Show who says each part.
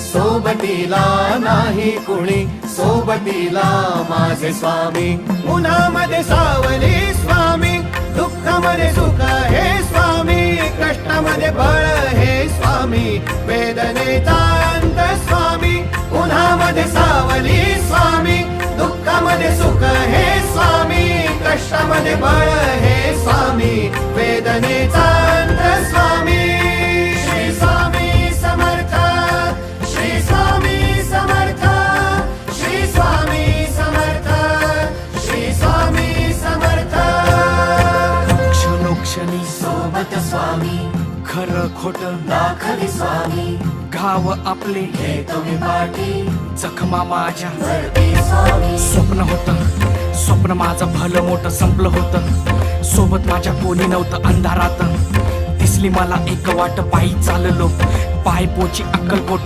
Speaker 1: सोबतीला नाही कुणी, सोबतीला माझे स्वामी. उन्हामध्ये सावली स्वामी, दुःखामध्ये सुख हे स्वामी, कष्टामध्ये बळ हे स्वामी, वेदनेचा अंत स्वामी. उन्हामध्ये सावली स्वामी, दुःखामध्ये सुख हे स्वामी, कष्टामध्ये बळ हे स्वामी, वेदनेचा अंत स्वामी. श्री स्वामी समर्थ, श्री स्वामी समर्थ, श्री स्वामी समर्थ, श्री स्वामी समर्थ.
Speaker 2: क्षणोक्षणी
Speaker 1: सोबत स्वामी,
Speaker 2: खरं खोट
Speaker 1: दाखवी स्वामी,
Speaker 2: घाव आपले
Speaker 1: हे तुम्ही पाठी
Speaker 2: जखमा माझ्या
Speaker 1: भरती स्वामी.
Speaker 2: स्वप्न होतं, स्वप्न माझं भलं मोठं संपलं होतं. सोबत माझ्या कोणी नव्हतं अंधारात. दिसली मला एक वाट, पायी चाललो पाय पोची अक्कलकोट.